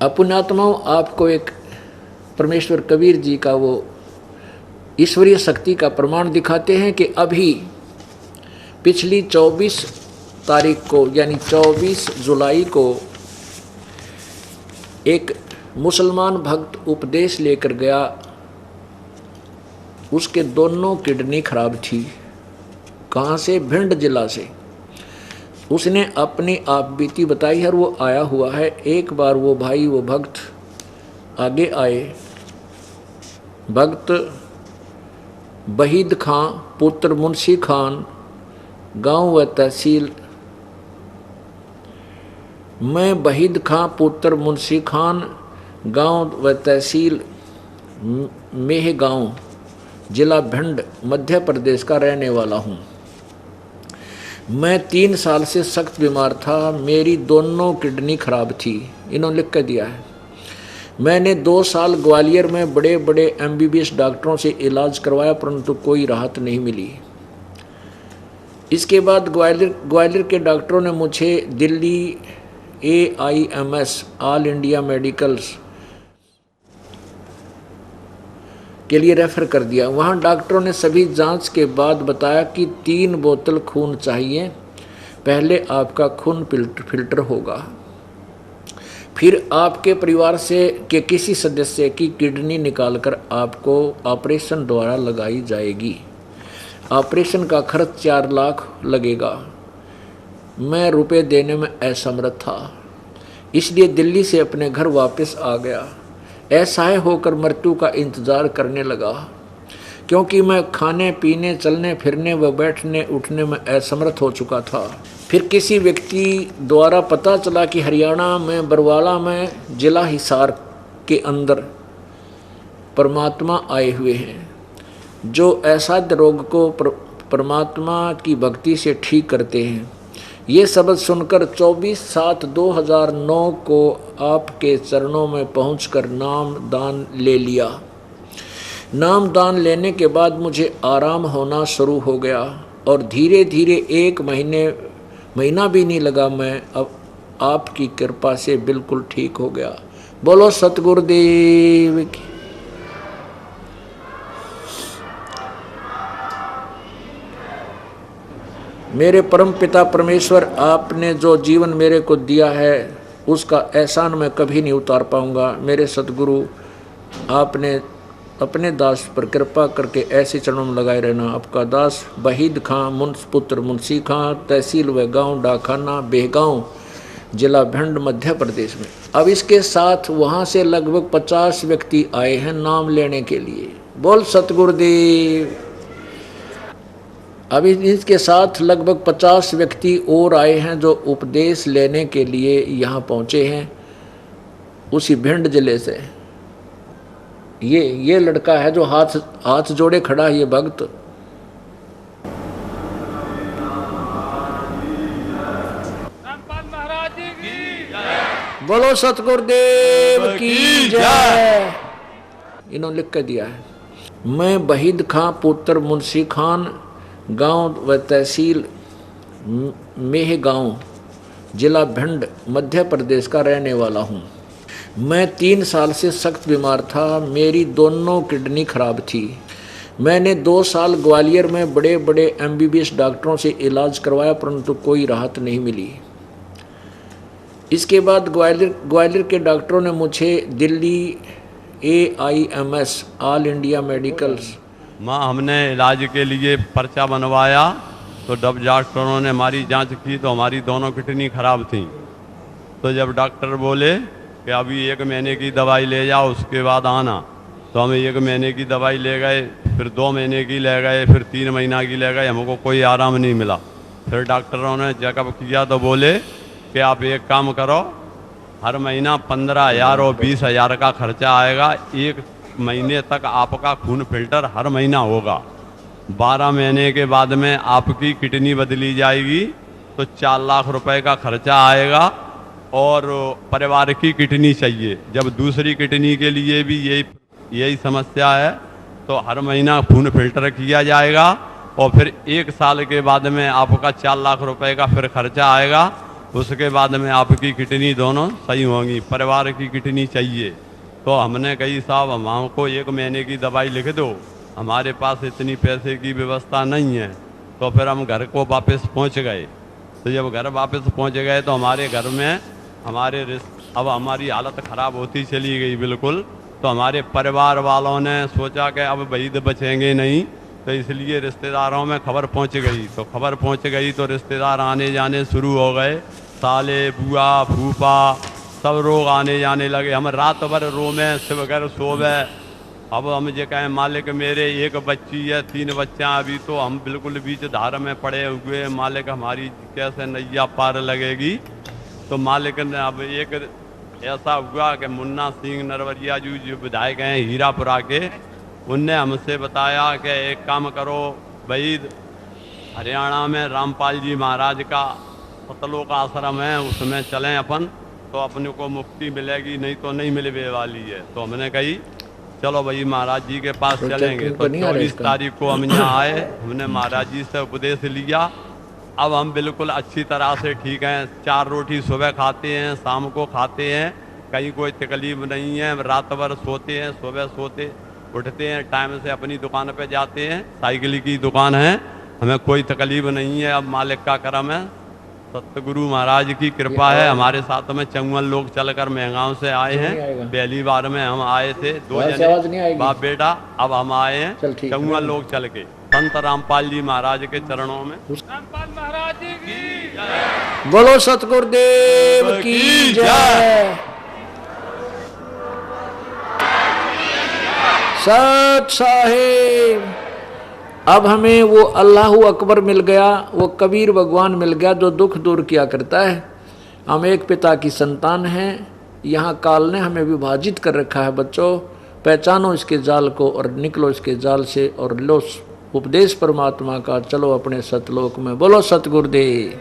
पुण्यात्माओं, आपको एक परमेश्वर कबीर जी का वो ईश्वरीय शक्ति का प्रमाण दिखाते हैं कि अभी पिछली 24 तारीख को यानी 24 जुलाई को एक मुसलमान भक्त उपदेश लेकर गया। उसके दोनों किडनी खराब थी। कहाँ से? भिंड जिला से। उसने अपनी आप बीती बताई है और वो आया हुआ है। एक बार वो भाई, वो भक्त आगे आए। भक्त वहीद खां पुत्र मुंशी खान, गांव व तहसील। मैं वहीद खां पुत्र मुंशी खान, गांव व तहसील मेहगांव, जिला भिंड, मध्य प्रदेश का रहने वाला हूँ। मैं 3 साल से सख्त बीमार था। मेरी दोनों किडनी खराब थी। इन्होंने लिख कर दिया है। मैंने 2 साल ग्वालियर में बड़े बड़े MBBS डॉक्टरों से इलाज करवाया, परंतु कोई राहत नहीं मिली। इसके बाद ग्वालियर के डॉक्टरों ने मुझे Delhi AIMS all India medicals के लिए रेफर कर दिया। वहाँ डॉक्टरों ने सभी जांच के बाद बताया कि 3 बोतल खून चाहिए। पहले आपका खून फिल्टर होगा, फिर आपके परिवार से के किसी सदस्य की किडनी निकालकर आपको ऑपरेशन द्वारा लगाई जाएगी। ऑपरेशन का खर्च 4 लाख लगेगा। मैं रुपए देने में असमर्थ था, इसलिए दिल्ली से अपने घर वापस आ गया। असहाय होकर मृत्यु का इंतजार करने लगा, क्योंकि मैं खाने पीने, चलने फिरने व बैठने उठने में असमर्थ हो चुका था। फिर किसी व्यक्ति द्वारा पता चला कि हरियाणा में बरवाला में जिला हिसार के अंदर परमात्मा आए हुए हैं, जो असाध्य रोग को परमात्मा की भक्ति से ठीक करते हैं। ये शब्द सुनकर 24/7/2009 को आपके चरणों में पहुंचकर नाम दान ले लिया। नाम दान लेने के बाद मुझे आराम होना शुरू हो गया और धीरे धीरे 1 महीना भी नहीं लगा, मैं अब आपकी कृपा से बिल्कुल ठीक हो गया। बोलो सतगुरुदेव की। मेरे परम पिता परमेश्वर, आपने जो जीवन मेरे को दिया है उसका एहसान मैं कभी नहीं उतार पाऊंगा। मेरे सतगुरु, आपने अपने दास पर कृपा करके ऐसे चरणों में लगाए रहना। आपका दास वहीद खां पुत्र मुंशी खां, तहसील व गांव डाखाना बेहगांव, जिला भिंड, मध्य प्रदेश में। अब इसके साथ वहाँ से लगभग 50 व्यक्ति आए हैं नाम लेने के लिए। बोल सतगुरुदेव। अभी इसके साथ लगभग 50 व्यक्ति और आए हैं जो उपदेश लेने के लिए यहाँ पहुँचे हैं, उसी भिंड जिले से। ये लड़का है जो हाथ जोड़े खड़ा है, ये भक्त। बोलो सतगुरुदेव की जय। इन्होंने लिख कर दिया है। मैं वहीद खां पुत्र मुंशी खान, गांव व तहसील मेहगांव, जिला भिंड, मध्य प्रदेश का रहने वाला हूँ। मैं 3 साल से सख्त बीमार था। मेरी दोनों किडनी खराब थी। मैंने 2 साल ग्वालियर में बड़े बड़े MBBS डॉक्टरों से इलाज करवाया, परंतु कोई राहत नहीं मिली। इसके बाद ग्वालियर के डॉक्टरों ने मुझे Delhi AIMS all India medicals हमने इलाज के लिए पर्चा बनवाया, तो जब डॉक्टरों ने हमारी जांच की तो हमारी दोनों किडनी खराब थी। तो जब डॉक्टर बोले कि अभी 1 महीने की दवाई ले जाओ, उसके बाद आना, तो हम 1 महीने की दवाई ले गए, फिर 2 महीने की ले गए, फिर 3 महीना की ले गए। हमको कोई आराम नहीं मिला। फिर डॉक्टरों ने चेकअप किया तो बोले कि आप एक काम करो, हर महीना 15,000 और 20,000 का खर्चा आएगा। 1 महीने तक आपका खून फिल्टर हर महीना होगा। 12 महीने के बाद में आपकी किडनी बदली जाएगी, तो 4 लाख रुपए का खर्चा आएगा और परिवार की किडनी चाहिए। जब दूसरी किडनी के लिए भी यही समस्या है, तो हर महीना खून फिल्टर किया जाएगा और फिर 1 साल के बाद में आपका 4 लाख रुपए का फिर खर्चा आएगा उसके बाद में आपकी किडनी दोनों सही होंगी, परिवार की किडनी चाहिए। तो हमने कही साहब हम हमको 1 महीने की दवाई लिख दो, हमारे पास इतनी पैसे की व्यवस्था नहीं है। तो फिर हम घर को वापस पहुंच गए। तो जब घर वापस पहुंच गए तो हमारे घर में अब हमारी हालत ख़राब होती चली गई बिल्कुल। तो हमारे परिवार वालों ने सोचा कि अब वहीद बचेंगे नहीं, तो इसलिए रिश्तेदारों में खबर पहुंच गई। तो खबर पहुंच गई तो रिश्तेदार आने जाने शुरू हो गए, साले बुआ फूफा सब लोग आने जाने लगे। हम रात भर रोमे वगैरह सोवे। अब हम जो कहें मालिक मेरे 1 बच्ची है 3 बच्चा, अभी तो हम बिल्कुल बीच धार में पड़े हुए, मालिक हमारी कैसे नैया पार लगेगी। तो मालिक ने अब एक ऐसा हुआ कि मुन्ना सिंह नरवरिया जी जो विधायक हैं हीरापुरा के, उनने हमसे बताया कि एक काम करो भाई, हरियाणा में रामपाल जी महाराज का सतलोक आश्रम है, उसमें चलें अपन, तो अपने को मुक्ति मिलेगी, नहीं तो नहीं मिलने वाली है। तो हमने कही चलो भाई महाराज जी के पास चलेंगे। तो 24 तारीख को हम यहाँ आए, हमने महाराज जी से उपदेश लिया। अब हम बिल्कुल अच्छी तरह से ठीक हैं, 4 रोटी सुबह खाते हैं, शाम को खाते हैं, कहीं कोई तकलीफ नहीं है। रात भर सोते हैं, सुबह सोते उठते हैं, टाइम से अपनी दुकान पे जाते हैं, साइकिल की दुकान है, हमें कोई तकलीफ नहीं है। अब मालिक का करम है, सतगुरु महाराज की कृपा है। हमारे साथ में 54 लोग चलकर महगांव से आए हैं। पहली बार में हम आए थे 2 जने बाप बेटा, अब हम आए हैं 54 लोग चल के संत रामपाल जी महाराज के चरणों में। रामपाल महाराज जी की बोलो सतगुरुदेव की जय। सत साहिब। अब हमें वो अल्लाहू अकबर मिल गया, वो कबीर भगवान मिल गया जो दुख दूर किया करता है। हम एक पिता की संतान हैं। यहाँ काल ने हमें विभाजित कर रखा है। बच्चों पहचानो इसके जाल को और निकलो इसके जाल से और लो उपदेश परमात्मा का, चलो अपने सतलोक में। बोलो सतगुरुदेव।